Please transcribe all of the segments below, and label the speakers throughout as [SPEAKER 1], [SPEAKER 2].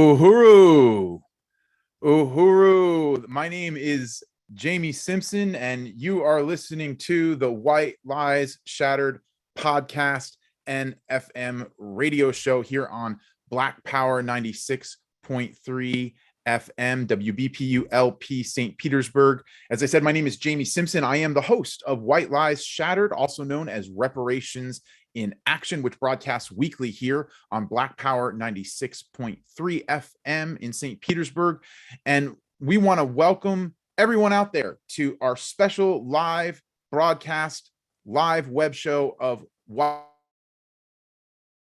[SPEAKER 1] Uhuru. Uhuru. My name is Jamie Simpson, and you are listening to the White Lies Shattered podcast and FM radio show here on Black Power 96.3 FM, WBPU LP St. Petersburg. As I said, my name is Jamie Simpson. I am the host of White Lies Shattered, also known as Reparations in Action, which broadcasts weekly here on Black Power 96.3 FM in St. Petersburg. And we want to welcome everyone out there to our special live broadcast, live web show of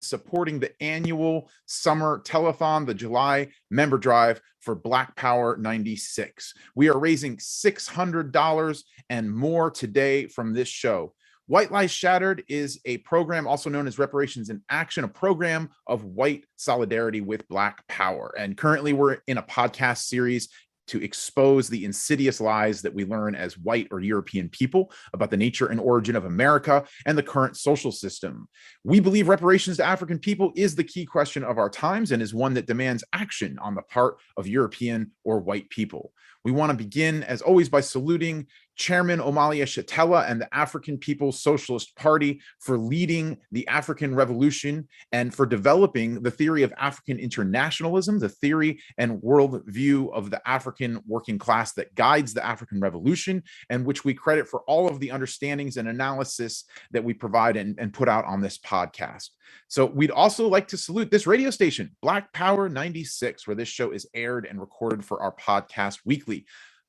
[SPEAKER 1] supporting the annual summer telethon, the July member drive for Black Power 96. We are raising $600 and more today from this show. White Lies Shattered is a program also known as Reparations in Action, a program of white solidarity with Black Power. And currently we're in a podcast series to expose the insidious lies that we learn as white or European people about the nature and origin of America and the current social system. We believe reparations to African people is the key question of our times and is one that demands action on the part of European or white people. We want to begin, as always, by saluting Chairman Omalia Shatella and the African People's Socialist Party for leading the African Revolution and for developing the theory of African internationalism, the theory and worldview of the African working class that guides the African Revolution, and which we credit for all of the understandings and analysis that we provide and put out on this podcast. So we'd also like to salute this radio station, Black Power 96, where this show is aired and recorded for our podcast weekly.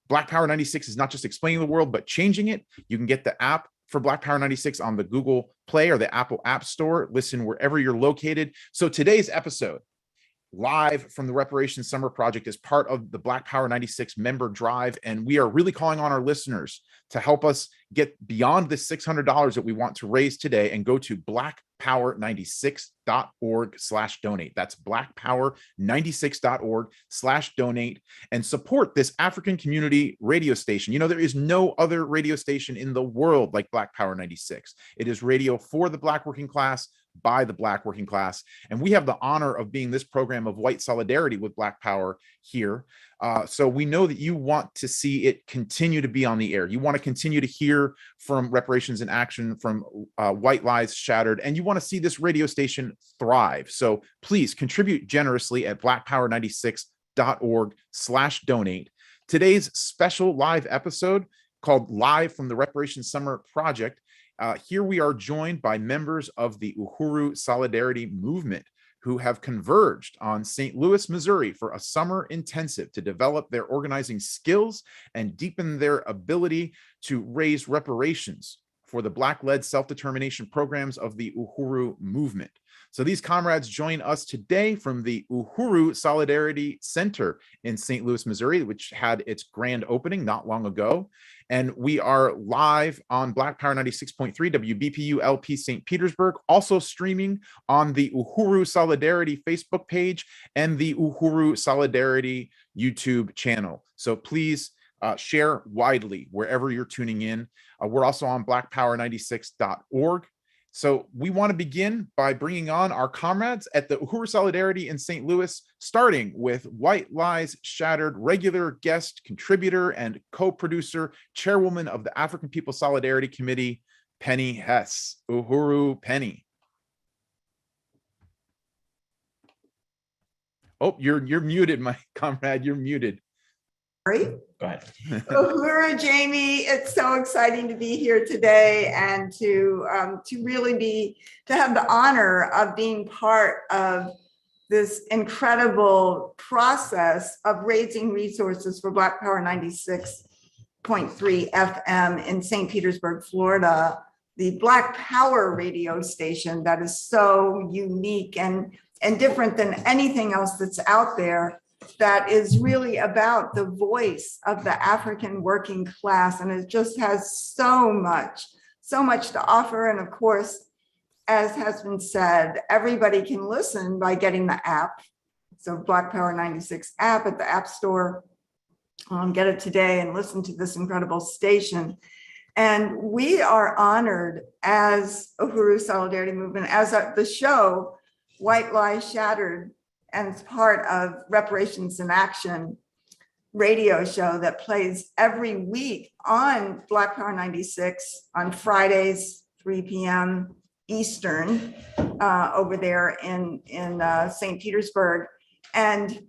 [SPEAKER 1] Black Power 96 is not just explaining the world, but changing it. You can get the app for Black Power 96 on the Google Play or the Apple App Store. Listen wherever you're located. So today's episode, live from the Reparations Summer Project, is part of the Black Power 96 member drive. And we are really calling on our listeners to help us get beyond the $600 that we want to raise today and go to blackpower96.org/donate. That's blackpower96.org/donate and support this African community radio station. You know, there is no other radio station in the world like Black Power 96. It is radio for the Black working class, by the Black working class. And we have the honor of being this program of white solidarity with Black Power here. So we know that you want to see it continue to be on the air. You want to continue to hear from Reparations in Action, from White Lies Shattered, and you want to see this radio station thrive. So please contribute generously at blackpower96.org/donate. Today's special live episode, called Live from the Reparations Summer Project, here we are joined by members of the Uhuru Solidarity Movement who have converged on St. Louis, Missouri for a summer intensive to develop their organizing skills and deepen their ability to raise reparations for the Black-led self-determination programs of the Uhuru movement. So these comrades join us today from the Uhuru Solidarity Center in St. Louis, Missouri, which had its grand opening not long ago. And we are live on Black Power 96.3 WBPU LP St. Petersburg, also streaming on the Uhuru Solidarity Facebook page and the Uhuru Solidarity YouTube channel. So please share widely wherever you're tuning in. We're also on blackpower96.org. So we want to begin by bringing on our comrades at the Uhuru Solidarity in St. Louis, starting with White Lies Shattered regular guest contributor and co-producer, chairwoman of the African People's Solidarity Committee, Penny Hess. Uhuru, Penny. Oh, you're muted, my comrade. You're muted.
[SPEAKER 2] Great.
[SPEAKER 1] Go ahead.
[SPEAKER 2] Uhuru, Jamie, it's so exciting to be here today and to have the honor of being part of this incredible process of raising resources for Black Power 96.3 FM in St. Petersburg, Florida, the Black Power radio station that is so unique and different than anything else that's out there, that is really about the voice of the African working class. And it just has so much to offer. And of course, as has been said, everybody can listen by getting the app. So Black Power 96 app at the App Store. Get it today and listen to this incredible station. And we are honored as Uhuru Solidarity Movement, as the show White Lies Shattered and it's part of Reparations in Action radio show that plays every week on Black Power 96 on Fridays, 3 p.m. Eastern, over there in St. Petersburg. And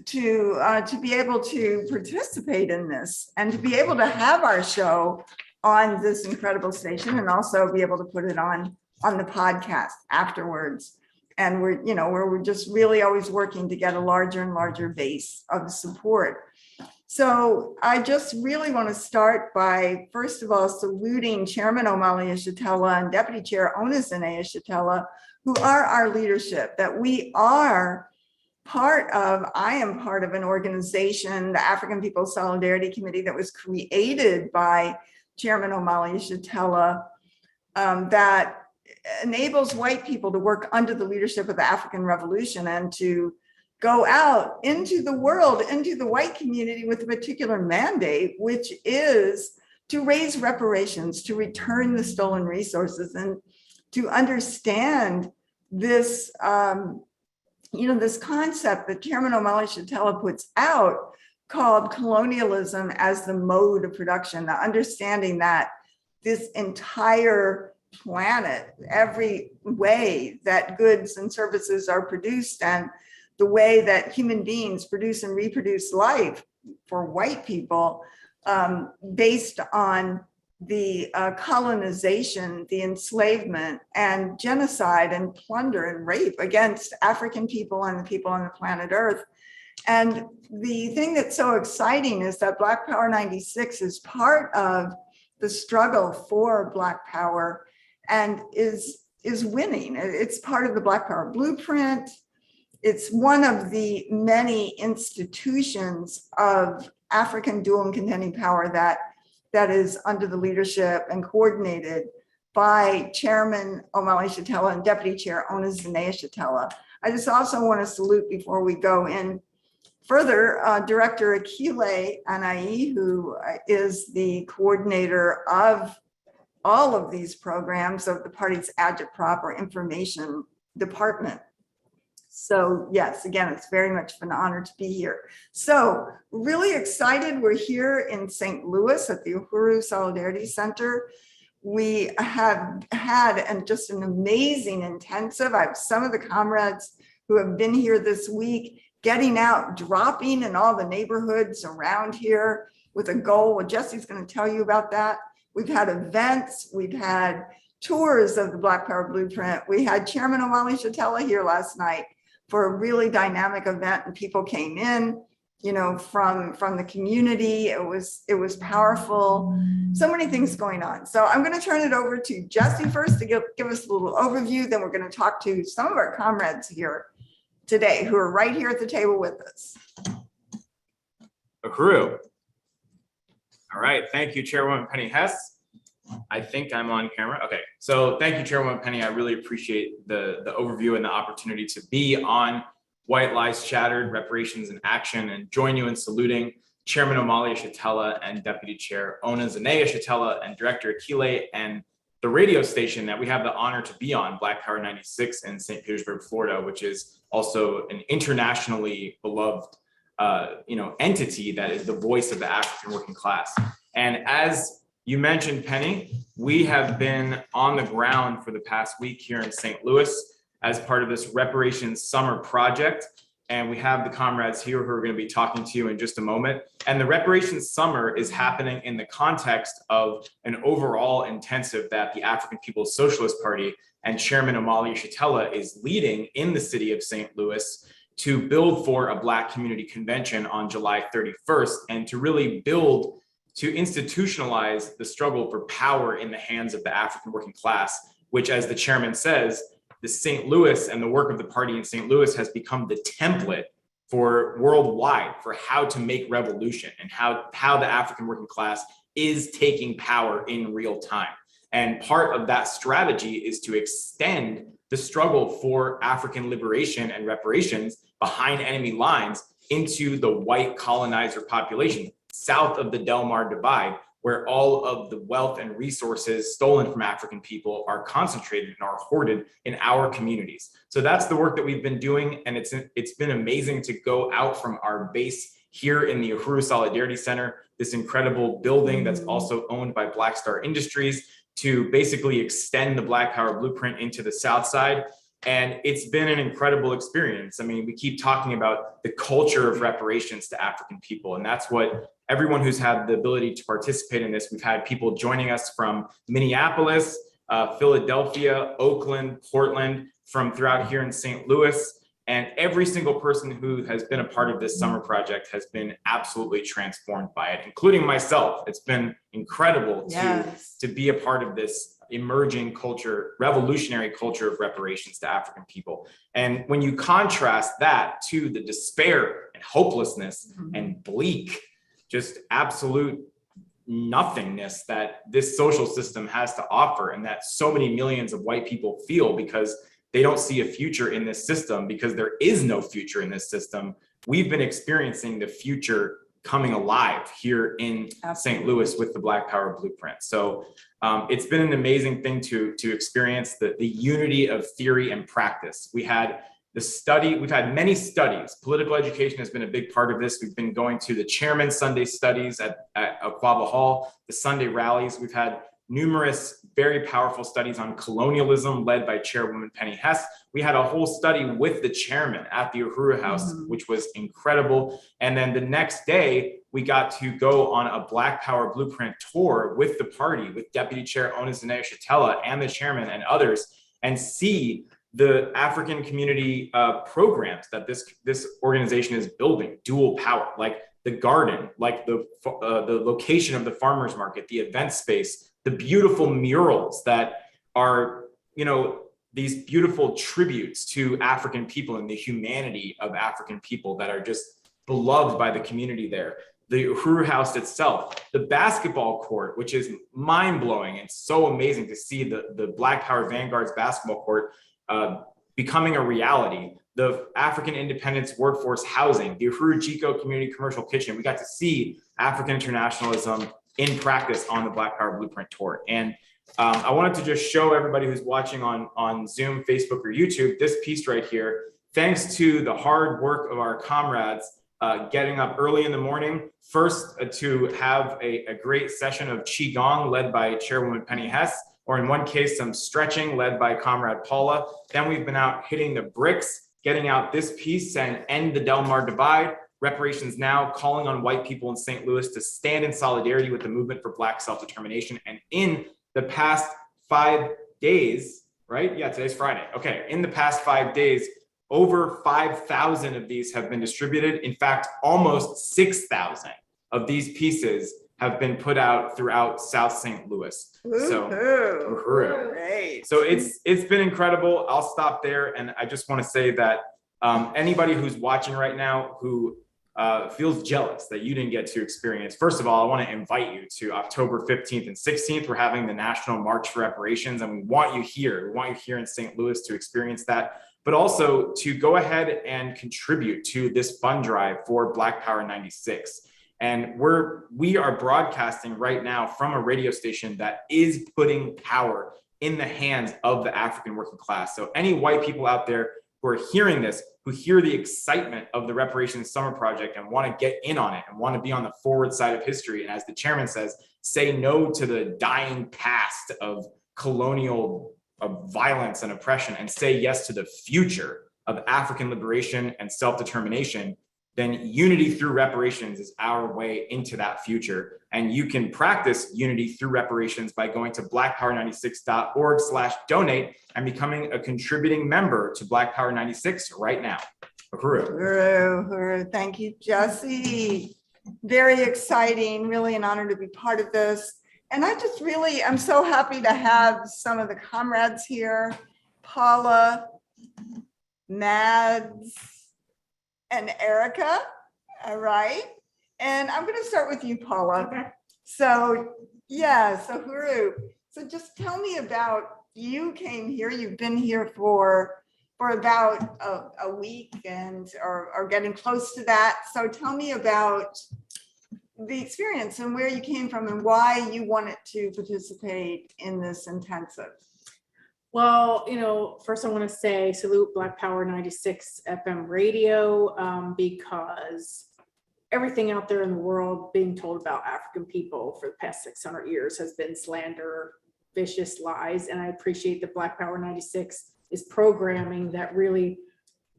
[SPEAKER 2] to be able to participate in this and to be able to have our show on this incredible station and also be able to put it on the podcast afterwards. And we're just really always working to get a larger and larger base of support. So I just really want to start by, first of all, saluting Chairman Omali Yeshitela and Deputy Chair Onizene Yeshitela, who are our leadership, that we are I am part of an organization, the African People's Solidarity Committee, that was created by Chairman Omali Yeshitela, that enables white people to work under the leadership of the African Revolution and to go out into the world, into the white community with a particular mandate, which is to raise reparations, to return the stolen resources, and to understand this, this concept that Chairman Omali Yeshitela puts out called colonialism as the mode of production, the understanding that this entire planet, every way that goods and services are produced and the way that human beings produce and reproduce life for white people, based on the colonization, the enslavement and genocide and plunder and rape against African people and the people on the planet Earth. And the thing that's so exciting is that Black Power 96 is part of the struggle for Black Power and is winning. It's part of the Black Power blueprint. It's one of the many institutions of African dual and contending power that is under the leadership and coordinated by Chairman Omali Yeshitela and Deputy Chair Onizene Yeshitela. I just also want to salute, before we go in further, Director Akile Anai, who is the coordinator of all of these programs of the party's agitprop or information department. So yes, again, it's very much an honor to be here. So really excited. We're here in St. Louis at the Uhuru Solidarity Center. We have had just an amazing intensive. I have some of the comrades who have been here this week, getting out, dropping in all the neighborhoods around here with a goal. Well, Jesse's going to tell you about that. We've had events, we've had tours of the Black Power Blueprint. We had Chairman Omali Yeshitela here last night for a really dynamic event, and people came in, from the community. It was powerful. So many things going on. So I'm going to turn it over to Jesse first to give us a little overview. Then we're going to talk to some of our comrades here today who are right here at the table with us.
[SPEAKER 3] Uhuru. All right, thank you, Chairwoman Penny Hess. I think I'm on camera. Okay, so thank you, Chairwoman Penny. I really appreciate the overview and the opportunity to be on White Lies Shattered, Reparations in Action, and join you in saluting Chairman Omali Yeshitela and Deputy Chair Onizene Yeshitela and Director Akile and the radio station that we have the honor to be on, Black Power 96 in St. Petersburg, Florida, which is also an internationally beloved entity that is the voice of the African working class. And as you mentioned, Penny, we have been on the ground for the past week here in St. Louis as part of this Reparations Summer project. And we have the comrades here who are going to be talking to you in just a moment. And the Reparations Summer is happening in the context of an overall intensive that the African People's Socialist Party and Chairman Omali Yeshitela is leading in the city of St. Louis to build for a Black community convention on July 31st and to really build to institutionalize the struggle for power in the hands of the African working class, which, as the chairman says, the St. Louis and the work of the party in St. Louis has become the template for worldwide for how to make revolution and how the African working class is taking power in real time. And part of that strategy is to extend the struggle for African liberation and reparations behind enemy lines into the white colonizer population south of the Del Mar Divide, where all of the wealth and resources stolen from African people are concentrated and are hoarded in our communities. So that's the work that we've been doing. And it's been amazing to go out from our base here in the Uhuru Solidarity Center, this incredible building that's also owned by Black Star Industries, to basically extend the Black Power blueprint into the South Side. And it's been an incredible experience. I mean, we keep talking about the culture of reparations to African people, and that's what everyone who's had the ability to participate in this. We've had people joining us from Minneapolis, Philadelphia, Oakland, Portland, from throughout here in St. Louis. And every single person who has been a part of this summer project has been absolutely transformed by it, including myself. It's been incredible to be a part of this emerging culture, revolutionary culture of reparations to African people. And when you contrast that to the despair and hopelessness and bleak, just absolute nothingness that this social system has to offer, and that so many millions of white people feel because they don't see a future in this system, because there is no future in this system, we've been experiencing the future coming alive here in St. Louis with the Black Power Blueprint. So it's been an amazing thing to experience the unity of theory and practice. We've had many studies. Political education has been a big part of this. We've been going to the Chairman's Sunday studies at Aquaba Hall, the Sunday rallies. We've had numerous very powerful studies on colonialism led by Chairwoman Penny Hess. We had a whole study with the chairman at the Uhuru House, which was incredible. And then the next day, we got to go on a Black Power Blueprint tour with the party, with Deputy Chair Onizane Shatella and the chairman and others, and see the African community programs that this organization is building, dual power, like the garden, like the location of the farmers market, the event space, the beautiful murals that are, these beautiful tributes to African people and the humanity of African people that are just beloved by the community there. The Uhuru House itself, the basketball court, which is mind-blowing and so amazing to see the Black Power Vanguard's basketball court becoming a reality. The African Independence Workforce Housing, the Uhuru Jiko Community Commercial Kitchen. We got to see African internationalism in practice on the Black Power Blueprint tour. And I wanted to just show everybody who's watching on Zoom, Facebook, or YouTube, this piece right here. Thanks to the hard work of our comrades getting up early in the morning, first to have a great session of Qigong led by Chairwoman Penny Hess, or in one case, some stretching led by Comrade Paula. Then we've been out hitting the bricks, getting out this piece saying, end the Delmar divide. Reparations Now, calling on white people in St. Louis to stand in solidarity with the movement for Black self-determination. And in the past 5 days, right? Yeah, today's Friday. Okay, in the past 5 days, over 5,000 of these have been distributed. In fact, almost 6,000 of these pieces have been put out throughout South St. Louis. So it's been incredible. I'll stop there. And I just want to say that anybody who's watching right now who feels jealous that you didn't get to experience, first of all, I want to invite you to October 15th and 16th. We're having the National March for Reparations, and we want you here. We want you here in St. Louis to experience that, but also to go ahead and contribute to this fund drive for Black Power 96. And we are broadcasting right now from a radio station that is putting power in the hands of the African working class. So any white people out there who are hearing this, who hear the excitement of the Reparations Summer Project and want to get in on it and want to be on the forward side of history, and as the chairman says, say no to the dying past of colonial violence and oppression, and say yes to the future of African liberation and self-determination, then unity through reparations is our way into that future. And you can practice unity through reparations by going to blackpower96.org/donate and becoming a contributing member to Black Power 96 right now.
[SPEAKER 2] Uhuru. Thank you, Jesse. Very exciting, really an honor to be part of this. And I'm so happy to have some of the comrades here, Paula, Mads, and Erica. All right. And I'm going to start with you, Paula. Okay. So Uhuru. So just tell me about, you came here, you've been here for about a week or getting close to that. So tell me about the experience and where you came from and why you wanted to participate in this intensive.
[SPEAKER 4] Well, first I want to say salute Black Power 96 FM radio, because everything out there in the world being told about African people for the past 600 years has been slander, vicious lies. And I appreciate that Black Power 96 is programming that really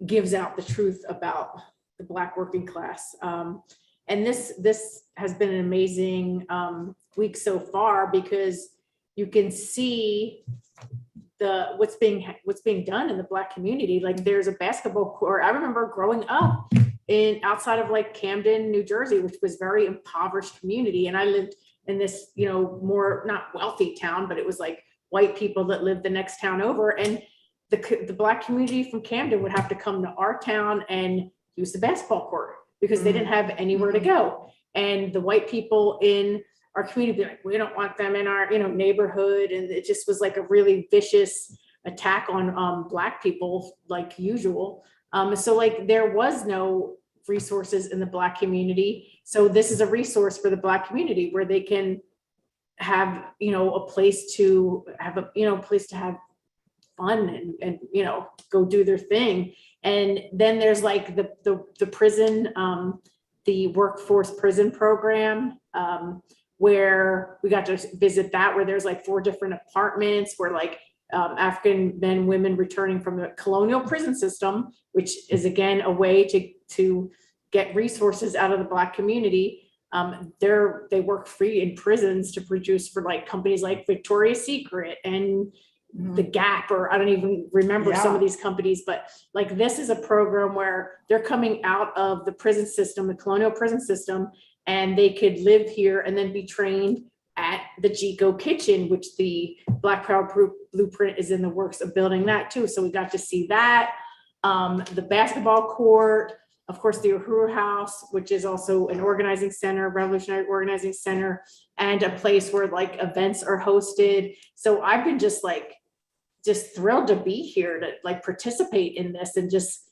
[SPEAKER 4] gives out the truth about the Black working class. And this has been an amazing week so far, because you can see what's being done in the Black community. Like, there's a basketball court. I remember growing up outside of like Camden, New Jersey, which was very impoverished community. And I lived in this, more not wealthy town, but it was like white people that lived the next town over. And the Black community from Camden would have to come to our town and use the basketball court because they didn't have anywhere to go. And the white people in our community be like, we don't want them in our, neighborhood. And it just was like a really vicious attack on Black people, like usual. So like there was no resources in the Black community. So this is a resource for the Black community where they can have, a place to have have fun and go do their thing. And then there's like the prison, the workforce prison program, where we got to visit that, where there's like 4 different apartments where like African men and women returning from the colonial prison system, which is again a way to get resources out of the Black community. They work free in prisons to produce for like companies like Victoria's Secret and the Gap, or I don't even remember some of these companies, but like this is a program where they're coming out of the prison system, the colonial prison system, and they could live here and then be trained at the Chico kitchen, which the Black Power Blueprint is in the works of building that too. So we got to see that, the basketball court, of course, the Uhuru House, which is also an organizing center, revolutionary organizing center, and a place where like events are hosted. So I've been just thrilled to be here to like participate in this and just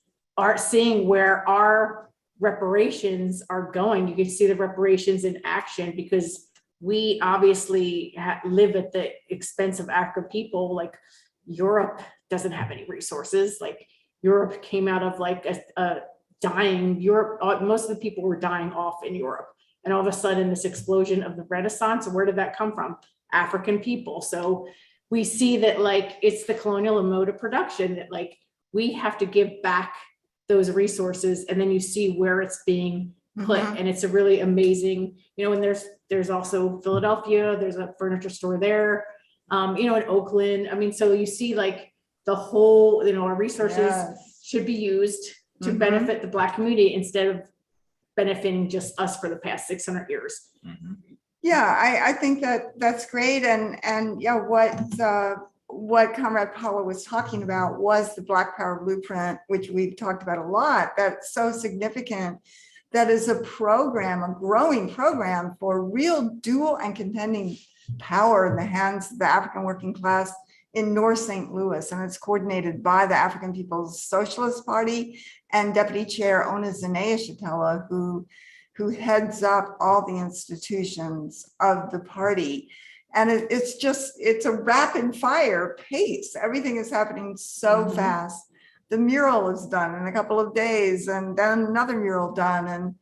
[SPEAKER 4] seeing where our reparations are going. You can see the reparations in action, because we obviously live at the expense of African people. Like Europe doesn't have any resources. Like Europe came out of like a dying Europe. Most of the people were dying off in Europe. And all of a sudden this explosion of the Renaissance, where did that come from? African people. So we see that like it's the colonial mode of production that like we have to give back those resources, and then you see where it's being put. And it's a really amazing, and there's also Philadelphia, there's a furniture store there, in Oakland. I mean, so you see like the whole, our resources should be used to benefit the Black community instead of benefiting just us for the past 600 years.
[SPEAKER 2] Yeah, I think that's great. And yeah, what Comrade Paula was talking about was the Black Power Blueprint, which we've talked about a lot. That's so significant. That is a program, a growing program for real dual and contending power in the hands of the African working class in North St. Louis. And it's coordinated by the African People's Socialist Party and Deputy Chair Ona Zanea Shatella, who heads up all the institutions of the party. And it's a rapid fire pace. Everything is happening so fast. The mural is done in a couple of days, and then another mural done.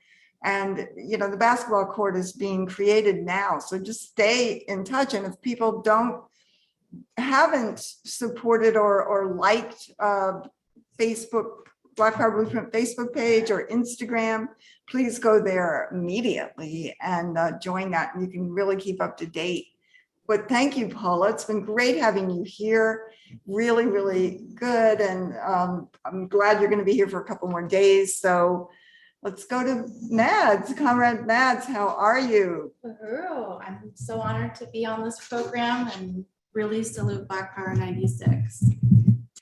[SPEAKER 2] And the basketball court is being created now. So just stay in touch. And if people haven't supported or liked Facebook, Black Power Blueprint Facebook page or Instagram, please go there immediately and join that. And you can really keep up to date. But thank you, Paula. It's been great having you here. Really, really good. And I'm glad you're going to be here for a couple more days. So let's go to Mads. Comrade Mads, how are you?
[SPEAKER 5] Woohoo. I'm so honored to be on this program and really salute Black Power 96.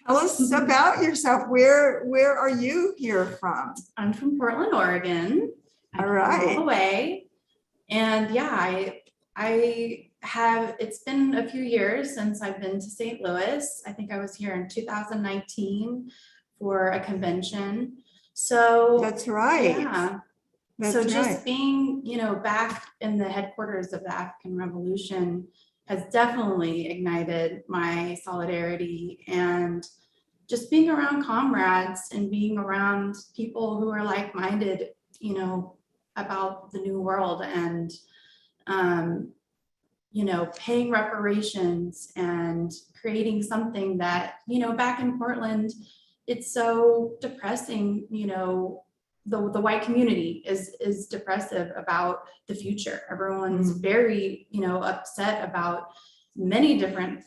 [SPEAKER 2] Tell us about yourself. Where are you here from?
[SPEAKER 5] I'm from Portland, Oregon.
[SPEAKER 2] All right.
[SPEAKER 5] All the way. And yeah, it's been a few years since I've been to St. Louis. I think I was here in 2019 for a convention. So
[SPEAKER 2] that's right.
[SPEAKER 5] Yeah. So
[SPEAKER 2] That's
[SPEAKER 5] just
[SPEAKER 2] right.
[SPEAKER 5] being, back in the headquarters of the African Revolution has definitely ignited my solidarity, and just being around comrades and being around people who are like-minded, about the new world, and, paying reparations and creating something that, back in Portland, it's so depressing, the white community is depressive about the future. Everyone's very, upset about many different,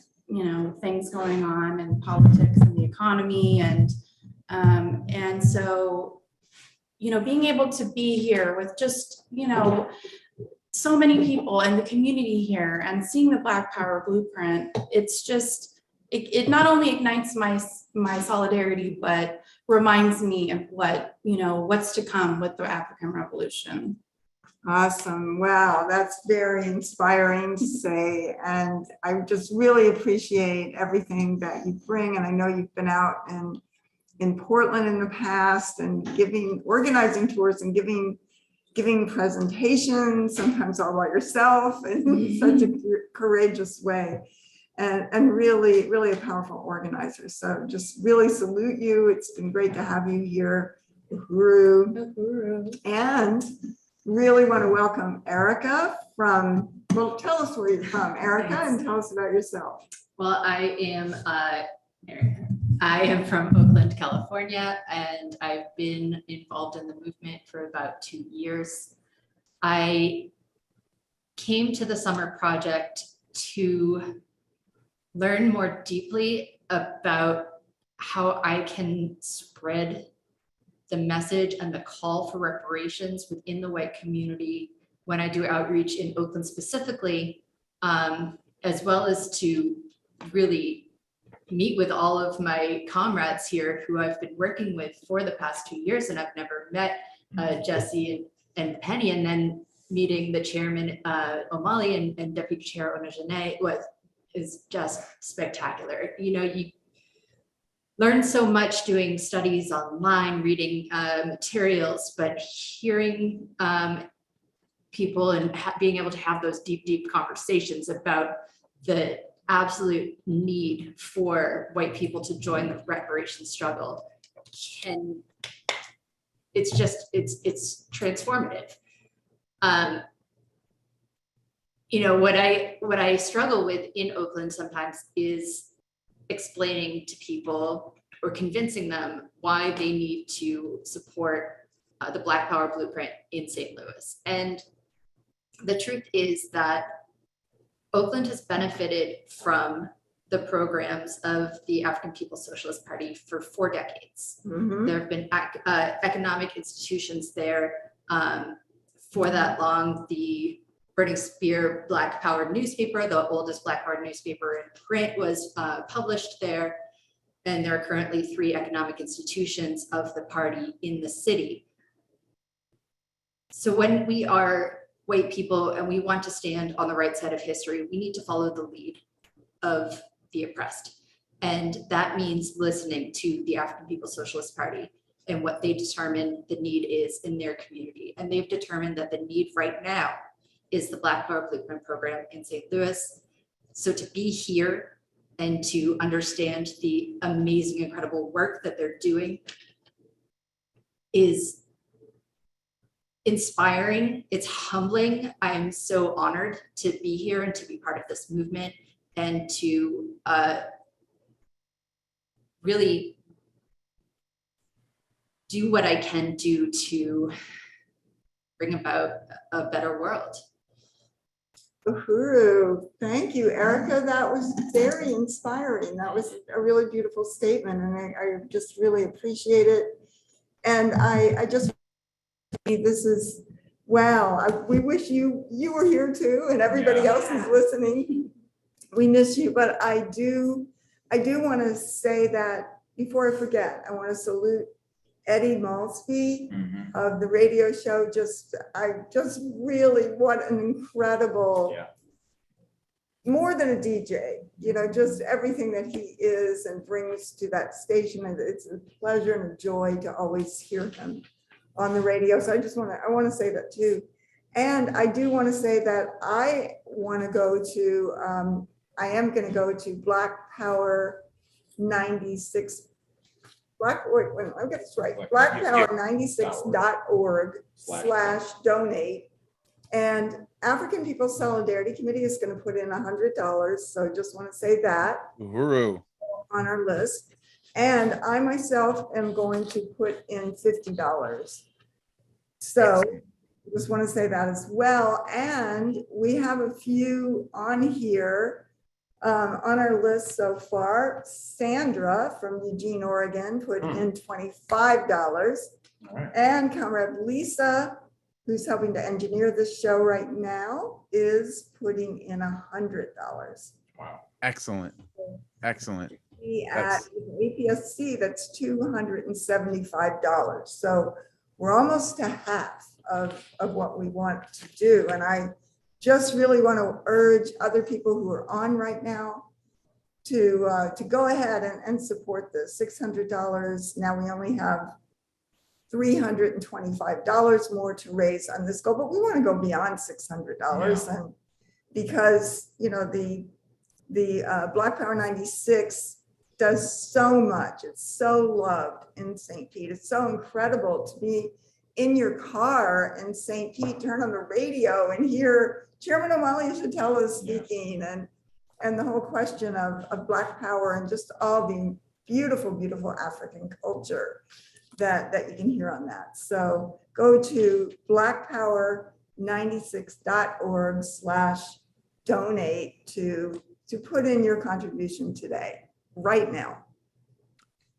[SPEAKER 5] things going on in politics and the economy. And so, being able to be here with just, so many people and the community here and seeing the Black Power blueprint, it's just, it not only ignites my solidarity, but reminds me of what's to come with the African Revolution.
[SPEAKER 2] Awesome. Wow, that's very inspiring to say. And I just really appreciate everything that you bring. And I know you've been out in Portland in the past and organizing tours and giving presentations, sometimes all by yourself in such a courageous way. And really, really a powerful organizer. So just really salute you. It's been great to have you here, Uhuru. And really want to welcome Erica well, tell us where you're from, Erica, and tell us about yourself.
[SPEAKER 6] Well, I am from Oakland, California, and I've been involved in the movement for about 2 years. I came to the Summer Project to learn more deeply about how I can spread the message and the call for reparations within the white community when I do outreach in Oakland specifically, as well as to really meet with all of my comrades here who I've been working with for the past 2 years, and I've never met Jesse and Penny, and then meeting the chairman O'Malley and deputy chair Onajane is just spectacular. You learn so much doing studies online, reading materials, but hearing people and being able to have those deep conversations about the absolute need for white people to join the reparations struggle it's transformative. What I struggle with in Oakland sometimes is explaining to people or convincing them why they need to support the Black Power blueprint in St. Louis. And the truth is that Oakland has benefited from the programs of the African People's Socialist Party for 4 decades. There have been economic institutions there for that long. The Burning Spear Black Power newspaper, the oldest Black Power newspaper in print, was published there. And there are currently 3 economic institutions of the party in the city. So when we are white people and we want to stand on the right side of history, we need to follow the lead of the oppressed. And that means listening to the African People's Socialist Party and what they determine the need is in their community. And they've determined that the need right now is the Black Power Blueprint program in St. Louis. So to be here and to understand the amazing, incredible work that they're doing is inspiring. It's humbling. I'm so honored to be here and to be part of this movement and to really do what I can do to bring about a better world.
[SPEAKER 2] Uhuru, thank you, Erica. That was very inspiring. That was a really beautiful statement, and I just really appreciate it. And I just, this is, wow, we wish you were here too, and everybody else is listening. We miss you, but I do want to say that before I forget, I want to salute Eddie Malsby of the radio show. What an incredible, more than a DJ, just everything that he is and brings to that station. And it's a pleasure and a joy to always hear him on the radio. So I want to say that too. And I do want to say that I want to go to, I am going to go to Black Power 96, wait, I'll get this right. blackpower96.org/donate. And African People's Solidarity Committee is going to put in $100. So just want to say that
[SPEAKER 1] Uhuru.
[SPEAKER 2] on our list. And I myself am going to put in $50. So just want to say that as well. And we have a few on here on our list so far. Sandra from Eugene, Oregon put in $25. And Comrade Lisa, who's helping to engineer this show right now, is putting in $100.
[SPEAKER 1] Wow. Excellent. Excellent.
[SPEAKER 2] At APSC, that's $275. So we're almost to half of what we want to do. And I just really want to urge other people who are on right now to go ahead and support this. $600. Now we only have $325 more to raise on this goal, but we want to go beyond $600. And because, you know, the Black Power 96 does so much. It's so loved in St. Pete. It's so incredible to be in your car in St. Pete, turn on the radio and hear Chairman O'Malley Chatella speaking, and the whole question of Black Power and just all the beautiful, beautiful African culture that you can hear on that. So go to blackpower96.org/donate to put in your contribution today, right now.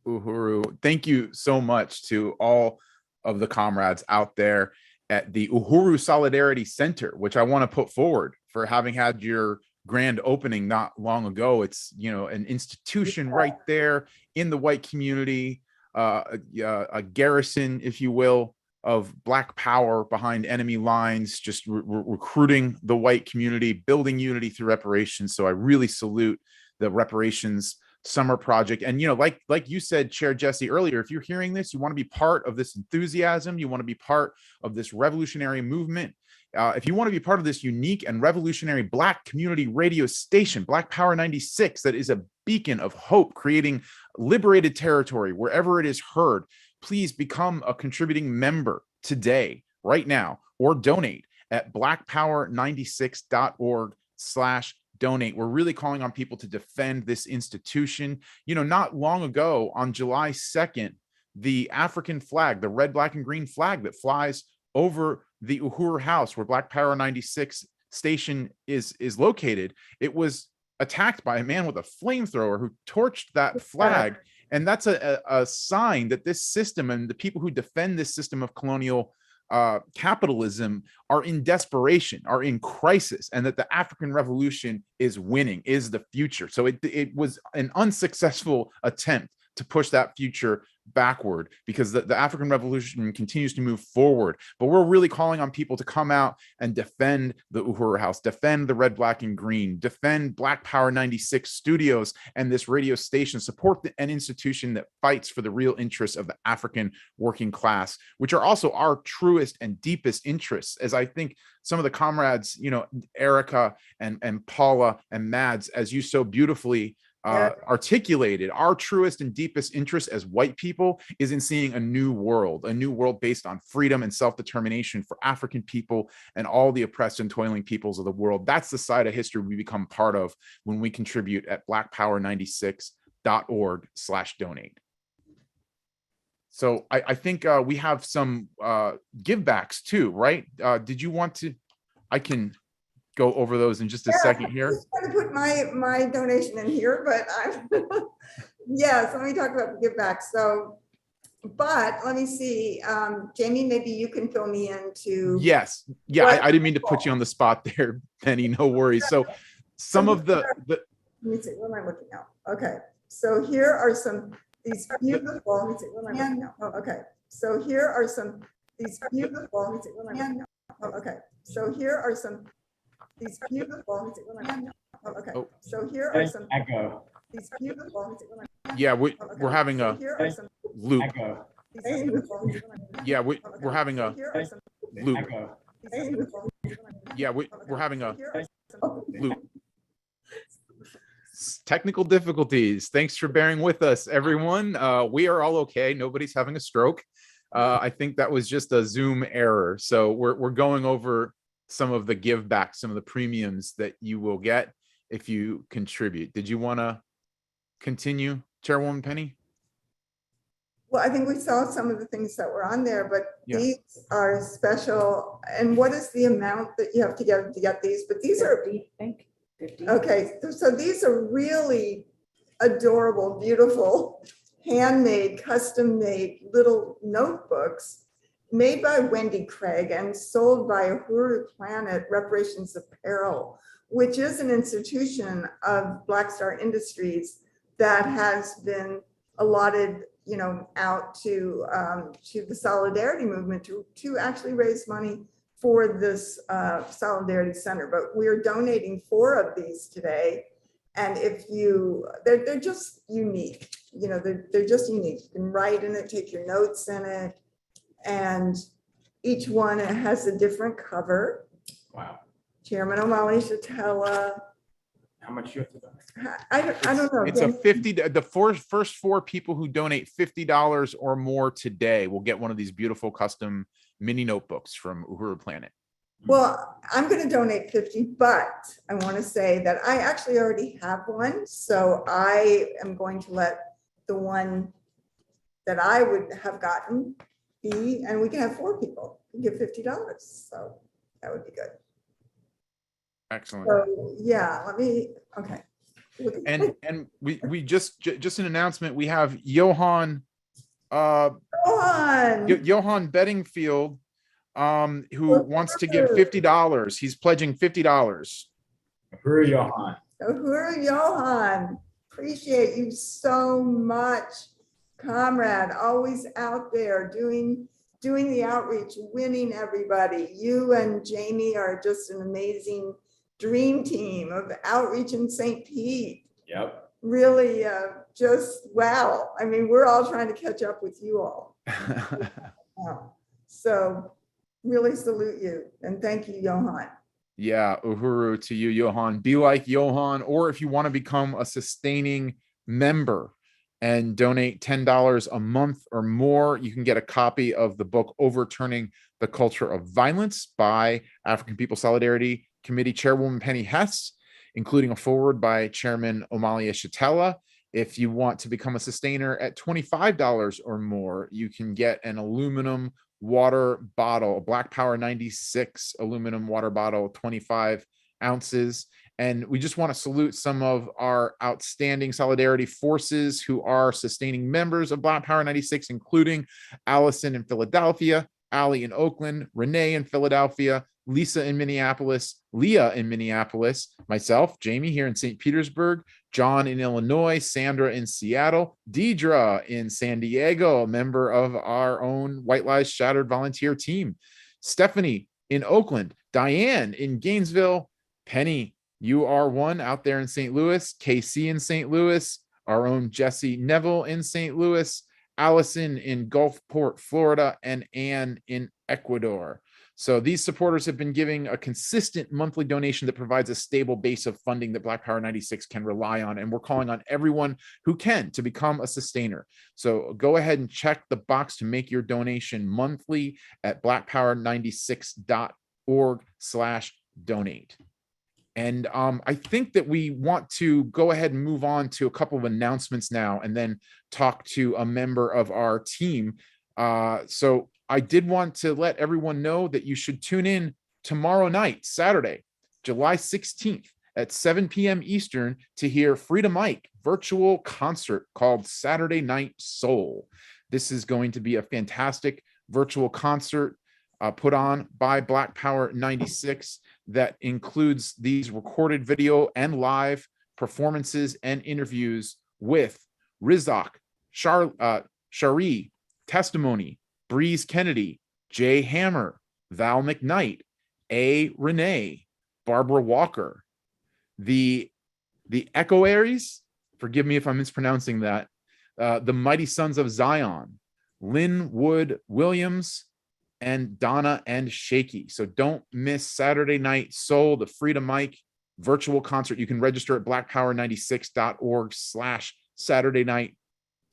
[SPEAKER 1] Uhuru. Thank you so much to all of the comrades out there at the Uhuru Solidarity Center, which I want to put forward for having had your grand opening not long ago. It's, you know, an institution right there in the white community, a garrison, if you will, of Black power behind enemy lines, just recruiting the white community, building unity through reparations. So I really salute the Reparations Summer Project. And, you know, like you said, Chair Jesse, earlier, if you're hearing this, you want to be part of this enthusiasm, you want to be part of this revolutionary movement. If you want to be part of this unique and revolutionary Black community radio station, Black Power 96, that is a beacon of hope, creating liberated territory wherever it is heard, please become a contributing member today, right now, or donate at blackpower96.org/donate. We're really calling on people to defend this institution. You know, not long ago, on July 2nd, the African flag, the red, black, and green flag that flies over the Uhuru House, where Black Power 96 station is located, it was attacked by a man with a flamethrower who torched that flag. And that's a sign that this system and the people who defend this system of colonial capitalism are in desperation, are in crisis, and that the African Revolution is winning, is the future. So it was an unsuccessful attempt to push that future backward, because the African Revolution continues to move forward. But we're really calling on people to come out and defend the Uhuru House, defend the red, black, and green, defend Black Power 96 studios and this radio station, support an institution that fights for the real interests of the African working class, which are also our truest and deepest interests. As I think some of the comrades, you know, Erica and Paula and Mads, as you so beautifully articulated, our truest and deepest interest as white people is in seeing a new world based on freedom and self-determination for African people and all the oppressed and toiling peoples of the world. That's the side of history we become part of when we contribute at blackpower96.org/donate. So I think we have some give backs too, right? Did you want to? I can go over those in just a second here.
[SPEAKER 2] I'm just going to put my donation in here, but I'm yeah, so let me talk about the give back. So, but let me see, Jamie, maybe you can fill me into.
[SPEAKER 1] Yes, yeah, I didn't mean to put you on the spot there, Penny, no worries. So some of the
[SPEAKER 2] let me see, what am I looking at? Okay, so here are these beautiful, let me see, what am I looking at? Oh, okay, so here are these beautiful, let me see, what am I looking at? Oh, okay, so here are these beautiful, let me see, what am I looking at? Oh, okay, so here are these beautiful,
[SPEAKER 1] yeah, we're having a loop. Yeah, we're having a loop.
[SPEAKER 3] Echo.
[SPEAKER 1] Yeah, we're having a loop. Technical difficulties. Thanks for bearing with us, everyone. We are all okay. Nobody's having a stroke. I think that was just a Zoom error. So we're going over some of the give back, some of the premiums that you will get if you contribute. Did you want to continue, Chairwoman Penny?
[SPEAKER 2] Well, I think we saw some of the things that were on there, but
[SPEAKER 1] Yeah.
[SPEAKER 2] these are special. And what is the amount that you have to get these? But these are,
[SPEAKER 4] I think 50.
[SPEAKER 2] okay, so these are really adorable, beautiful, handmade, custom-made little notebooks made by Wendy Craig and sold by Uhuru Planet Reparations Apparel, which is an institution of Black Star Industries that has been allotted, you know, out to the Solidarity Movement to actually raise money for this Solidarity Center. But we're donating 4 of these today. And if you, they're just unique, you know, they're just unique. You can write in it, take your notes in it, and each one has a different cover.
[SPEAKER 3] Wow.
[SPEAKER 2] Chairman O'Malley Shatella.
[SPEAKER 3] How much you have to donate?
[SPEAKER 2] I don't know.
[SPEAKER 1] It's a 50. The first 4 people who donate $50 or more today will get one of these beautiful custom mini notebooks from Uhuru Planet.
[SPEAKER 2] Well, I'm going to donate 50, but I want to say that I actually already have one. So I am going to let the one that I would have gotten be, and we can have 4 people who give $50. So that would be good.
[SPEAKER 1] Excellent.
[SPEAKER 2] So yeah, let me, okay.
[SPEAKER 1] And we just an announcement. We have Johan
[SPEAKER 2] Go on.
[SPEAKER 1] Johan Bedingfield who wants to give $50. He's pledging $50.
[SPEAKER 3] Uhuru Johan.
[SPEAKER 2] Uhuru Johan, appreciate you so much, comrade, always out there doing the outreach, winning everybody. You and Jamie are just an amazing dream team of outreach in St. Pete.
[SPEAKER 3] Yep.
[SPEAKER 2] Really, just wow. I mean, we're all trying to catch up with you all. So really salute you and thank you, Johan.
[SPEAKER 1] Yeah, Uhuru to you, Johan. Be like Johan, or if you want to become a sustaining member and donate $10 a month or more, you can get a copy of the book Overturning the Culture of Violence by African People Solidarity Committee Chairwoman Penny Hess, including a foreword by Chairman Omalia Shatella. If you want to become a sustainer at $25 or more, you can get an aluminum water bottle, a Black Power 96 aluminum water bottle, 25 ounces. And we just want to salute some of our outstanding solidarity forces who are sustaining members of Black Power 96, including Allison in Philadelphia, Allie in Oakland, Renee in Philadelphia, Lisa in Minneapolis, Leah in Minneapolis, myself, Jamie here in St. Petersburg, John in Illinois, Sandra in Seattle, Deidre in San Diego, a member of our own White Lies Shattered volunteer team, Stephanie in Oakland, Diane in Gainesville, Penny, you are one out there in St. Louis, KC in St. Louis, our own Jesse Neville in St. Louis, Allison in Gulfport, Florida, and Anne in Ecuador. So these supporters have been giving a consistent monthly donation that provides a stable base of funding that Black Power 96 can rely on. And we're calling on everyone who can to become a sustainer. So go ahead and check the box to make your donation monthly at blackpower96.org/donate. And I think that we want to go ahead and move on to a couple of announcements now and then talk to a member of our team. So I did want to let everyone know that you should tune in tomorrow night, Saturday, July 16th at 7 p.m. Eastern to hear Freedom Mike virtual concert called Saturday Night Soul. This is going to be a fantastic virtual concert put on by Black Power 96 that includes these recorded video and live performances and interviews with Rizak, Shari, Testimony, Breeze Kennedy, Jay Hammer, Val McKnight, A. Renee, Barbara Walker, the Echoaries, forgive me if I'm mispronouncing that, the Mighty Sons of Zion, Linwood Williams, and Donna and Shaky. So don't miss Saturday Night Soul, the Freedom Mic virtual concert. You can register at blackpower96.org/Saturday Night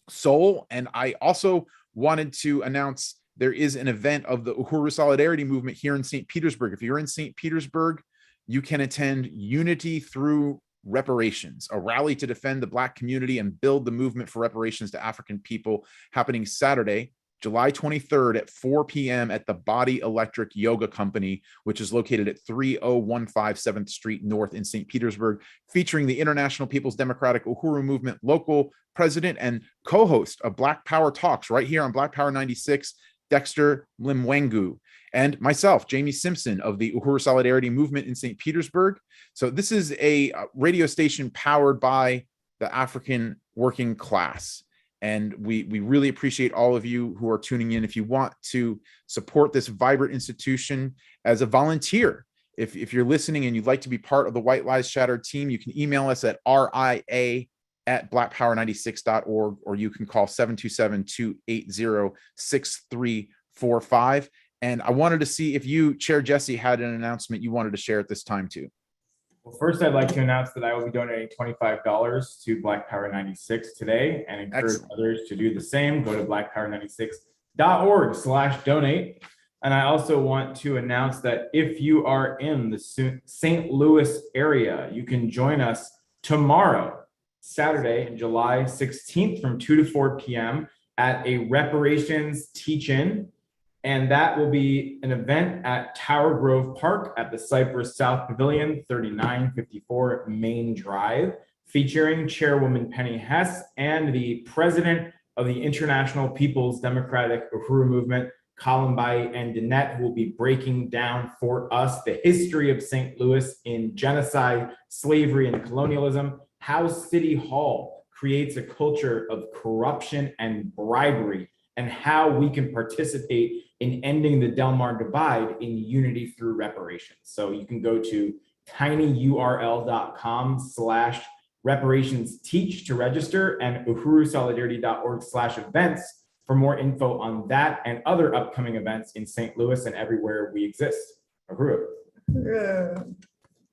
[SPEAKER 1] Soul. And I also wanted to announce there is an event of the Uhuru Solidarity Movement here in St. Petersburg. If you're in St. Petersburg, you can attend Unity Through Reparations, a rally to defend the Black community and build the movement for reparations to African people, happening Saturday, July 23rd at 4 p.m. at the Body Electric Yoga Company, which is located at 3015 7th Street North in St. Petersburg, featuring the International People's Democratic Uhuru Movement local president and co-host of Black Power Talks right here on Black Power 96, Dexter Limwengu, and myself, Jamie Simpson of the Uhuru Solidarity Movement in St. Petersburg. So this is a radio station powered by the African working class. And we really appreciate all of you who are tuning in. If you want to support this vibrant institution as a volunteer, if you're listening and you'd like to be part of the White Lies Shattered team, you can email us at ria@blackpower96.org, or you can call 727-280-6345. And I wanted to see if you, Chair Jesse, had an announcement you wanted to share at this time too.
[SPEAKER 3] Well, first, I'd like to announce that I will be donating $25 to Black Power 96 today, and encourage others to do the same. Go to blackpower96.org/donate. And I also want to announce that if you are in the St. Louis area, you can join us tomorrow, Saturday, July 16th from 2 to 4 p.m. at a reparations teach-in. And that will be an event at Tower Grove Park at the Cypress South Pavilion, 3954 Main Drive, featuring Chairwoman Penny Hess and the president of the International People's Democratic Uhuru Movement, Columbai and Danette, who will be breaking down for us the history of St. Louis in genocide, slavery, and colonialism, how City Hall creates a culture of corruption and bribery, and how we can participate in ending the Del Mar divide in unity through reparations. So you can go to tinyurl.com/reparations teach to register, and uhurusolidarity.org/events for more info on that and other upcoming events in St. Louis and everywhere we exist. Uhuru.
[SPEAKER 2] Yeah.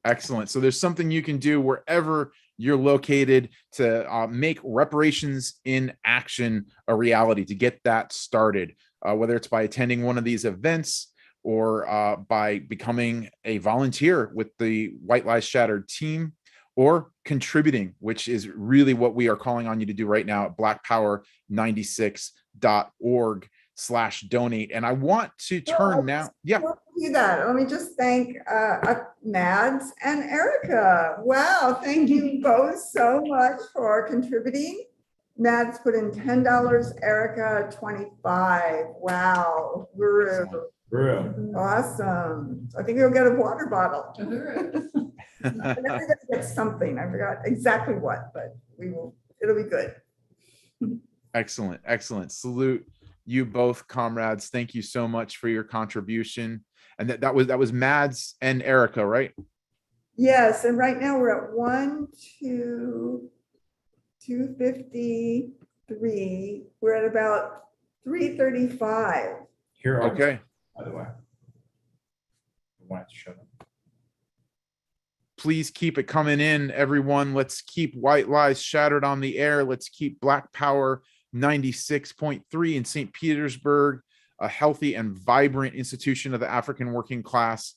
[SPEAKER 1] Excellent. So there's something you can do wherever you're located to make reparations in action a reality, to get that started, whether it's by attending one of these events or by becoming a volunteer with the White Lies Shattered team, or contributing, which is really what we are calling on you to do right now at blackpower96.org/donate. And I want to turn now. Yeah.
[SPEAKER 2] Do that. Let me just thank Mads and Erica. Wow, thank you both so much for contributing. Mads put in $10, Erica 25. Wow, Guru. Awesome. I think we'll get a water bottle. Everybody gets something. I forgot exactly what, but we will. It'll be good.
[SPEAKER 1] Excellent, excellent. Salute you both, comrades. Thank you so much for your contribution. And that was Mads and Erica, right?
[SPEAKER 2] Yes, and right now we're at 253. We're at about 335.
[SPEAKER 3] Here are,
[SPEAKER 1] okay.
[SPEAKER 3] By the way, I wanted to show them.
[SPEAKER 1] Please keep it coming in, everyone. Let's keep White Lies Shattered on the air. Let's keep Black Power 96.3 in St. Petersburg, a healthy and vibrant institution of the African working class,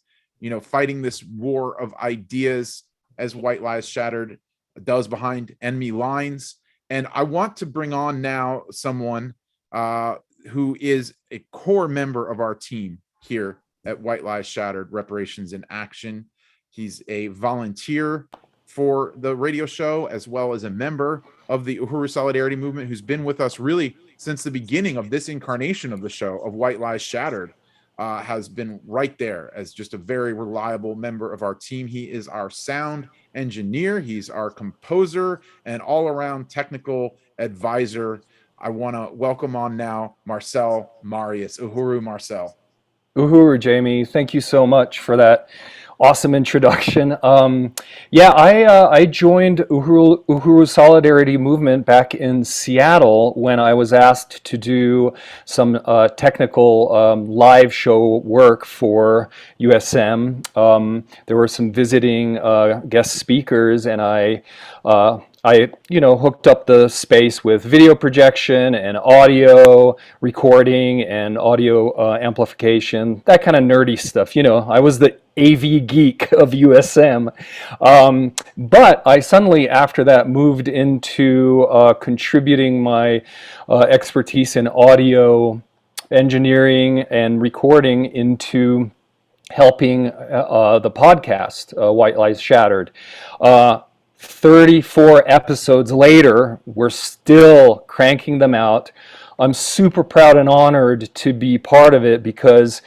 [SPEAKER 1] fighting this war of ideas as White Lies Shattered does behind enemy lines. And I want to bring on now someone who is a core member of our team here at White Lies Shattered, Reparations in Action. He's a volunteer for the radio show, as well as a member of the Uhuru Solidarity Movement, who's been with us really since the beginning of this incarnation of the show of White Lies Shattered, has been right there as just a very reliable member of our team. He is our sound engineer. He's our composer and all-around technical advisor. I want to welcome on now Marcel Marius. Uhuru, Marcel.
[SPEAKER 7] Uhuru, Jamie. Thank you so much for that awesome introduction. Yeah, I joined Uhuru Solidarity Movement back in Seattle when I was asked to do some technical live show work for USM. There were some visiting guest speakers, and I hooked up the space with video projection and audio recording and audio amplification, that kind of nerdy stuff. I was the AV geek of USM. But I suddenly, after that, moved into contributing my expertise in audio engineering and recording into helping the podcast, White Lies Shattered. 34 episodes later, we're still cranking them out. I'm super proud and honored to be part of it because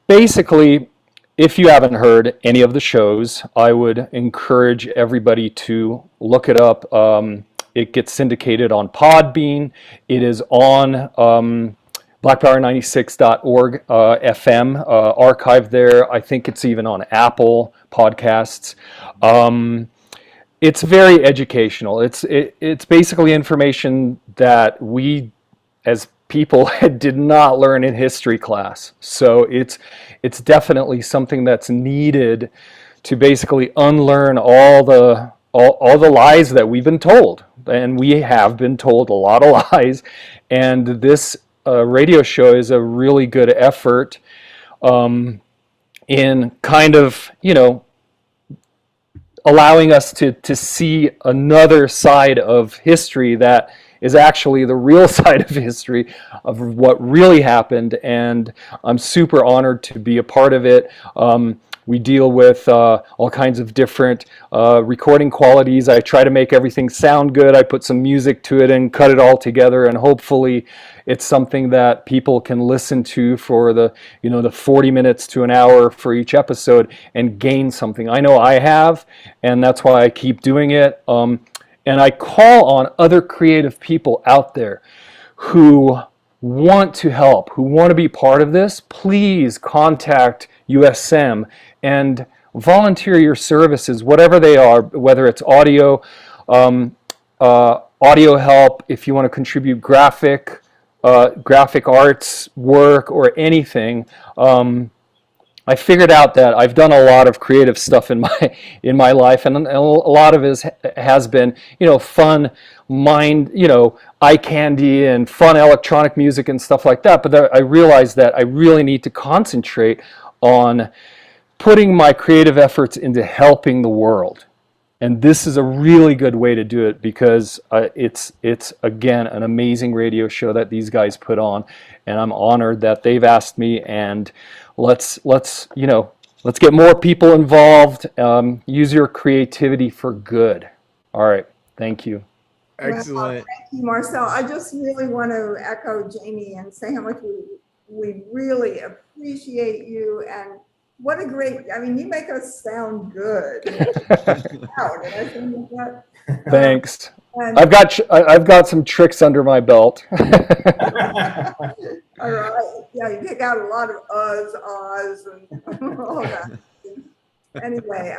[SPEAKER 7] basically, if you haven't heard any of the shows, I would encourage everybody to look it up. It gets syndicated on Podbean. It is on blackpower96.org FM archived there. I think it's even on Apple Podcasts. It's very educational. It's basically information that we as people did not learn in history class. So it's definitely something that's needed to basically unlearn all the lies that we've been told. And we have been told a lot of lies. And this radio show is a really good effort in kind of, allowing us to see another side of history that is actually the real side of history of what really happened, and I'm super honored to be a part of it. We deal with all kinds of different recording qualities. I try to make everything sound good. I put some music to it and cut it all together, and hopefully it's something that people can listen to for the 40 minutes to an hour for each episode and gain something. I know I have, and that's why I keep doing it. And I call on other creative people out there who want to help, who want to be part of this. Please contact USM and volunteer your services, whatever they are, whether it's audio, audio help, if you want to contribute graphic arts work or anything. I figured out that I've done a lot of creative stuff in my life, and a lot of it has been, fun, eye candy and fun electronic music and stuff like that. But I realized that I really need to concentrate on putting my creative efforts into helping the world. And this is a really good way to do it because it's again an amazing radio show that these guys put on, and I'm honored that they've asked me. And let's get more people involved. Use your creativity for good. All right, thank you.
[SPEAKER 1] Excellent.
[SPEAKER 2] Well, thank you, Marcel. I just really want to echo Jamie and say how much we really appreciate you, and what a great, you make us sound good. Wow, did I say that?
[SPEAKER 7] Thanks.
[SPEAKER 2] And
[SPEAKER 7] I've got some tricks under my belt.
[SPEAKER 2] all right. Yeah, you pick out a lot of ahs, and all that. Anyway,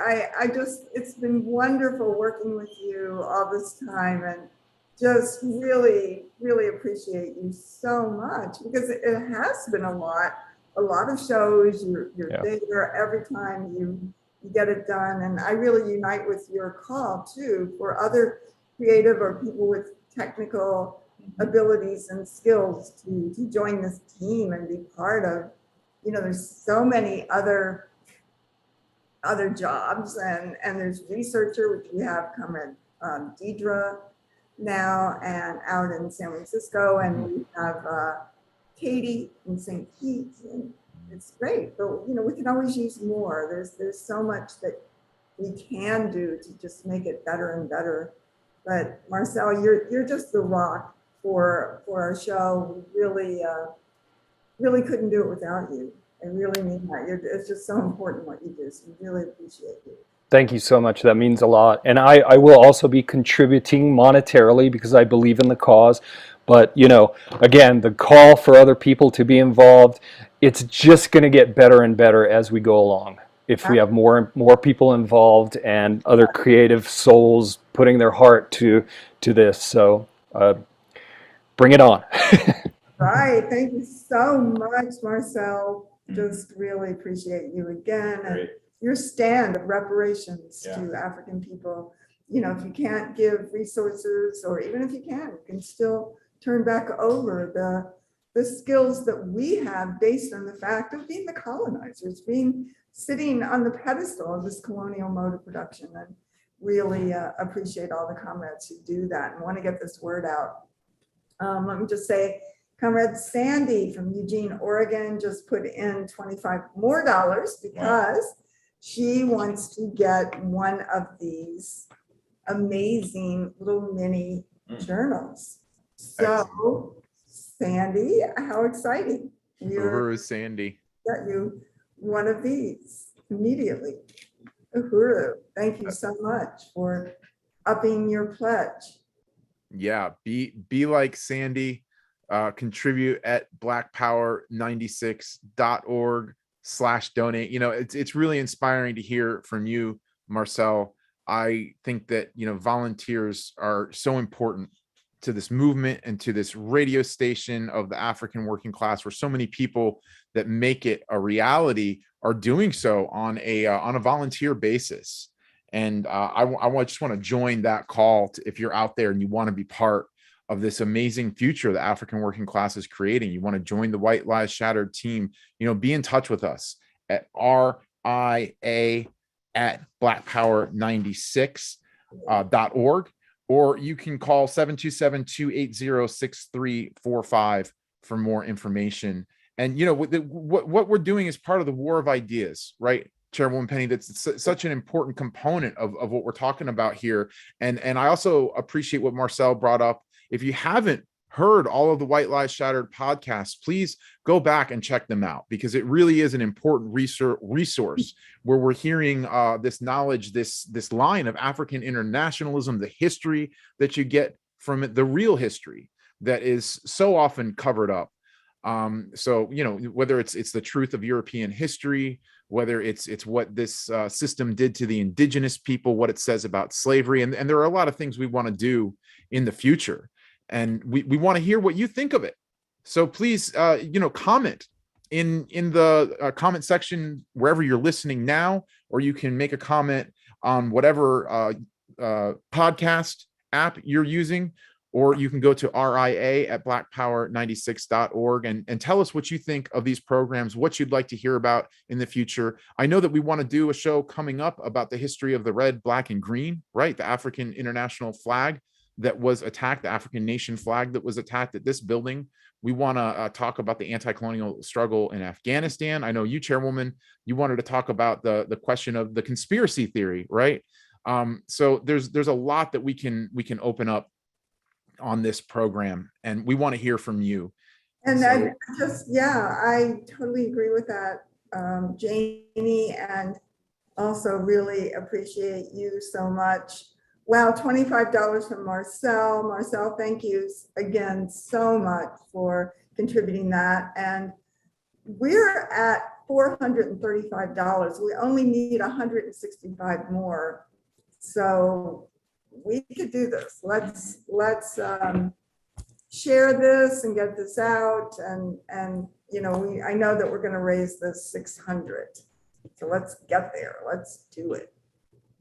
[SPEAKER 2] it's been wonderful working with you all this time, and just really, really appreciate you so much because it has been a lot of shows. You're there every time you get it done, and I really unite with your call too for other creative or people with technical abilities and skills to join this team and be part of. There's so many other jobs, and there's researcher, which we have come in Deidre now and out in San Francisco, and we have Katie in St. Pete, and it's great, but we can always use more. There's so much that we can do to just make it better and better. But Marcel, you're just the rock for our show. We really couldn't do it without you. I really mean that. It's just so important what you do. So we really appreciate you.
[SPEAKER 7] Thank you so much. That means a lot. And I will also be contributing monetarily because I believe in the cause. But, again, the call for other people to be involved, it's just going to get better and better as we go along. if we have more people involved and other creative souls putting their heart to this. So bring it on.
[SPEAKER 2] Right. Thank you so much, Marcel. Just really appreciate you again and
[SPEAKER 3] Great.
[SPEAKER 2] your stand of reparations
[SPEAKER 3] Yeah.
[SPEAKER 2] to African people. You know, if you can't give resources, or even if you can still turn back over the skills that we have based on the fact of being the colonizers, sitting on the pedestal of this colonial mode of production. And really appreciate all the comrades who do that and want to get this word out. Let me just say, Comrade Sandy from Eugene, Oregon, just put in $25 more because she wants to get one of these amazing little mini journals. So, Sandy, how exciting.
[SPEAKER 1] Uhuru Sandy.
[SPEAKER 2] Got you one of these immediately. Uhuru, thank you so much for upping your pledge.
[SPEAKER 1] Yeah, be like Sandy. Contribute at blackpower96.org/donate. You know, it's really inspiring to hear from you, Marcel. I think that, you know, volunteers are so important to this movement and to this radio station of the African working class, where so many people that make it a reality are doing so on a volunteer basis. And I just want to join that call if you're out there and you want to be part of this amazing future the African working class is creating. You want to join the White Lies Shattered team, you know, be in touch with us at RIA@blackpower96.org, or you can call 727-280-6345 for more information. And, you know, what we're doing is part of the war of ideas, right? Chairwoman Penny, that's such an important component of what we're talking about here. And I also appreciate what Marcel brought up. If you haven't heard all of the White Lies Shattered podcasts, please go back and check them out, because it really is an important resource where we're hearing this knowledge, this line of African internationalism, the history that you get from it, the real history that is so often covered up. So, you know, whether it's the truth of European history, whether it's what this system did to the indigenous people, what it says about slavery, and there are a lot of things we want to do in the future, and we want to hear what you think of it. So please, you know, comment in the comment section wherever you're listening now, or you can make a comment on whatever podcast app you're using, or you can go to RIA@blackpower96.org and tell us what you think of these programs, what you'd like to hear about in the future. I know that we want to do a show coming up about the history of the red, black, and green, right? The African international flag that was attacked, the African nation flag that was attacked at this building. We want to talk about the anti-colonial struggle in Afghanistan. I know you, Chairwoman, you wanted to talk about the question of the conspiracy theory, right? So there's a lot that we can open up on this program, and we want to hear from you.
[SPEAKER 2] And
[SPEAKER 1] So-
[SPEAKER 2] I I totally agree with that, Jamie, and also really appreciate you so much. Wow, $25 from Marcel. Marcel, thank you again so much for contributing that. And we're at $435. We only need 165 more. So we could do this. Let's share this and get this out. And you know, I know that we're going to raise this 600. So let's get there. Let's do it.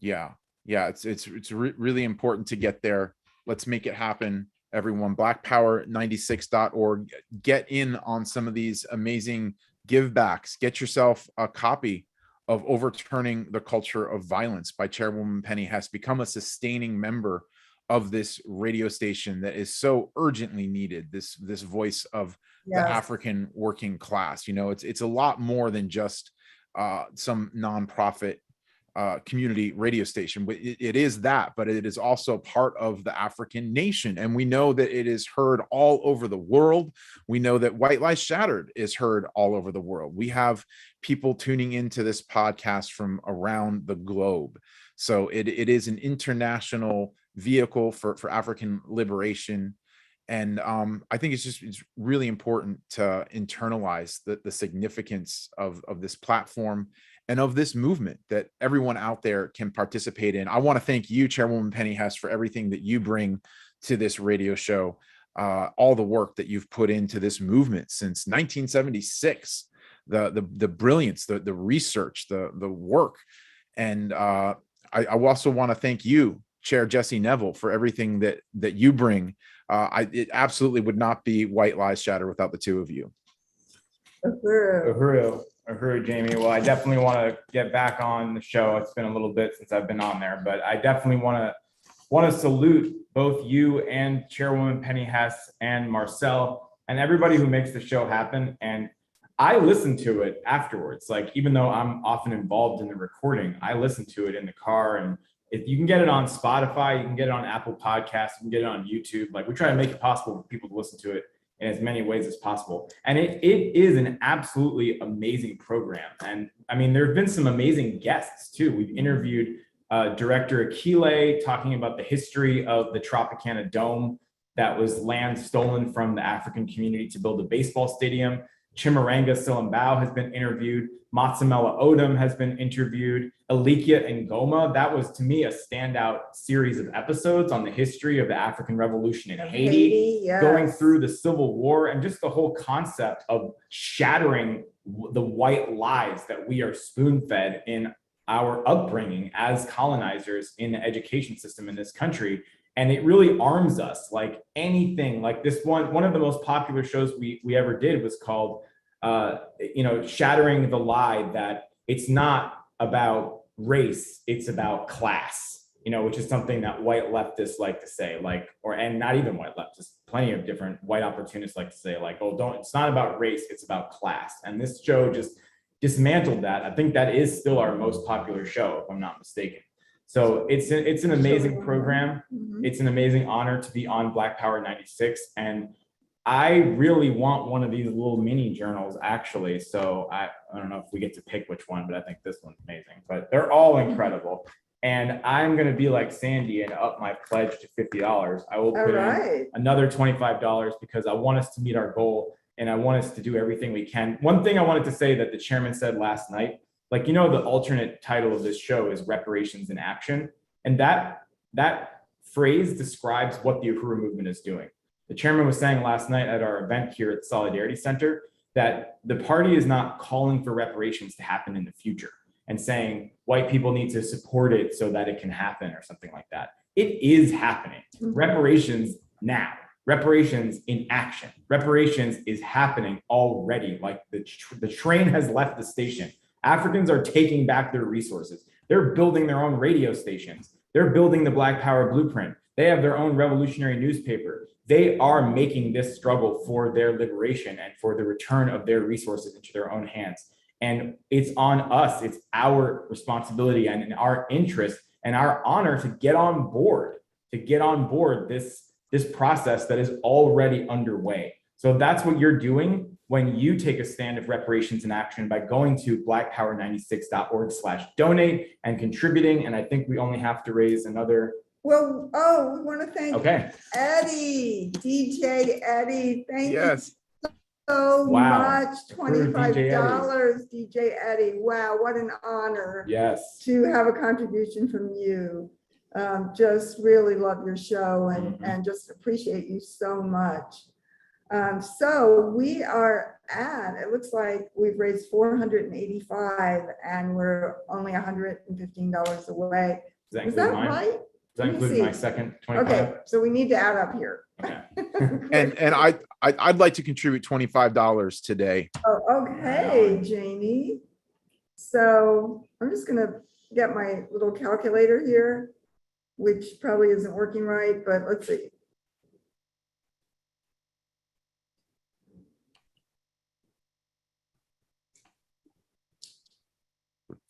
[SPEAKER 1] Yeah, it's really important to get there. Let's make it happen, everyone. Blackpower96.org. Get in on some of these amazing give backs. Get yourself a copy of Overturning the Culture of Violence by Chairwoman Penny Hess. Become a sustaining member of this radio station that is so urgently needed. This voice of the African working class. You know, it's a lot more than just some nonprofit community radio station. It is that, but it is also part of the African nation. And we know that it is heard all over the world. We know that White Lies Shattered is heard all over the world. We have people tuning into this podcast from around the globe. So it is an international vehicle for African liberation. And I think it's really important to internalize the significance of this platform and of this movement that everyone out there can participate in. I want to thank you, Chairwoman Penny Hess, for everything that you bring to this radio show, all the work that you've put into this movement since 1976, the brilliance, the research, the work. And I also want to thank you, Chair Jesse Neville, for everything that you bring. It absolutely would not be White Lies Shatter without the two of you.
[SPEAKER 3] Uhuru, Jamie. Well, I definitely want to get back on the show. It's been a little bit since I've been on there, but I definitely want to salute both you and Chairwoman Penny Hess and Marcel and everybody who makes the show happen. And I listen to it afterwards. Like, even though I'm often involved in the recording, I listen to it in the car. And if you can get it on Spotify, you can get it on Apple Podcasts, you can get it on YouTube. Like, we try to make it possible for people to listen to it in as many ways as possible. And it is an absolutely amazing program. And I mean, there have been some amazing guests too. We've interviewed Director Akile talking about the history of the Tropicana Dome. That was land stolen from the African community to build a baseball stadium. Chimaranga Silambao has been interviewed. Matsamela Odom has been interviewed. Alikia Ngoma, that was to me a standout series of episodes on the history of the African Revolution in Haiti,
[SPEAKER 2] yes.
[SPEAKER 3] Going through the Civil War, and just the whole concept of shattering the white lies that we are spoon-fed in our upbringing as colonizers in the education system in this country. And it really arms us. Like anything like this one of the most popular shows we ever did was called Shattering the Lie that it's not about race, it's about class, which is something that white leftists like to say, and not even white leftists, plenty of different white opportunists like to say, it's not about race, it's about class. And this show just dismantled that. I think that is still our most popular show, if I'm not mistaken. So it's an amazing program.
[SPEAKER 2] Mhm.
[SPEAKER 3] It's an amazing honor to be on Black Power 96. And I really want one of these little mini journals, actually. So I don't know if we get to pick which one, but I think this one's amazing. But they're all incredible. And I'm going to be like Sandy and up my pledge to $50. I will put in another $25 because I want us to meet our goal and I want us to do everything we can. One thing I wanted to say that the chairman said last night, the alternate title of this show is Reparations in Action. And that phrase describes what the Uhuru movement is doing. The chairman was saying last night at our event here at the Solidarity Center that the party is not calling for reparations to happen in the future and saying white people need to support it so that it can happen or something like that. It is happening. Reparations now. Reparations in action. Reparations is happening already. Like the train has left the station. Africans are taking back their resources. They're building their own radio stations. They're building the Black Power blueprint. They have their own revolutionary newspaper. They are making this struggle for their liberation and for the return of their resources into their own hands. And it's on us. It's our responsibility and in our interest and our honor to get on board, this process that is already underway. So that's what you're doing when you take a stand of reparations in action by going to blackpower96.org/donate and contributing. And I think we only have to raise another.
[SPEAKER 2] Well, we want to thank Eddie, DJ Eddie. Thank you so much. $25, DJ Eddie. Wow, what an honor.
[SPEAKER 3] Yes.
[SPEAKER 2] To have a contribution from you. Just really love your show and just appreciate you so much. So we are it looks like we've raised $485 and we're only $115 away. Is that right?
[SPEAKER 3] Does that include my second 25?
[SPEAKER 2] Okay, so we need to add up here.
[SPEAKER 3] Okay.
[SPEAKER 1] and I'd like to contribute $25 today.
[SPEAKER 2] Oh, okay, Jamie. So I'm just gonna get my little calculator here, which probably isn't working right, but let's see.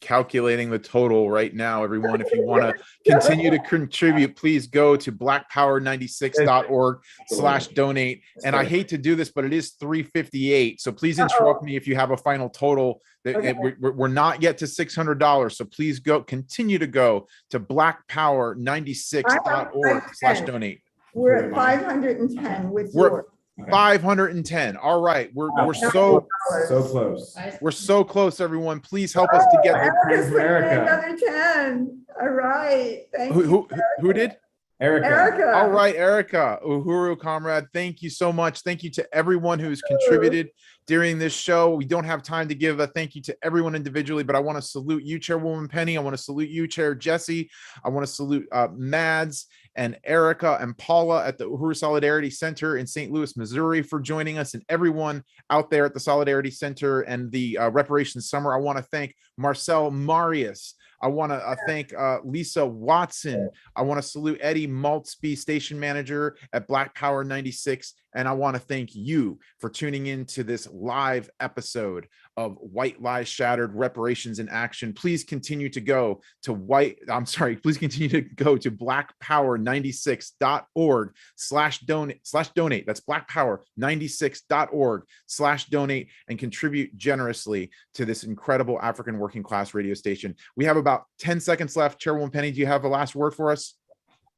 [SPEAKER 1] Calculating the total right now, everyone. If you want to continue to contribute, please go to blackpower96.org/donate. And I hate to do this, but it is 358. So please interrupt me if you have a final total. We're not yet to $600. So please continue to go to blackpower96.org/donate.
[SPEAKER 2] We're at 510 with yours.
[SPEAKER 1] 510. All right, we're
[SPEAKER 3] So close.
[SPEAKER 1] so close, everyone. Please help us to get there.
[SPEAKER 2] Erica's putting in
[SPEAKER 3] Erica.
[SPEAKER 2] another 10. All right. Thank
[SPEAKER 1] Who,
[SPEAKER 2] you.
[SPEAKER 1] who did?
[SPEAKER 3] Erica.
[SPEAKER 2] Erica.
[SPEAKER 1] All right, Erica, Uhuru, comrade, thank you so much. Thank you to everyone who's contributed during this show. We don't have time to give a thank you to everyone individually, but I want to salute you, Chairwoman Penny. I want to salute you, Chair Jesse. I want to salute Mads and Erica and Paula at the Uhuru Solidarity Center in St. Louis, Missouri for joining us, and everyone out there at the Solidarity Center and the Reparations Summer. I want to thank Marcel Marius. I want to thank Lisa Watson. I want to salute Eddie Maltzby, station manager at Black Power 96. And I want to thank you for tuning in to this live episode of White Lies Shattered, Reparations in Action. Please continue to go to please continue to go to blackpower96.org/donate. That's blackpower96.org/donate and contribute generously to this incredible African working class radio station. We have about 10 seconds left. Chairwoman Penny, do you have the last word for us?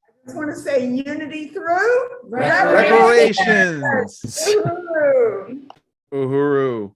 [SPEAKER 2] I just want to say unity through
[SPEAKER 1] Reparations.
[SPEAKER 2] Uhuru.
[SPEAKER 1] Uhuru.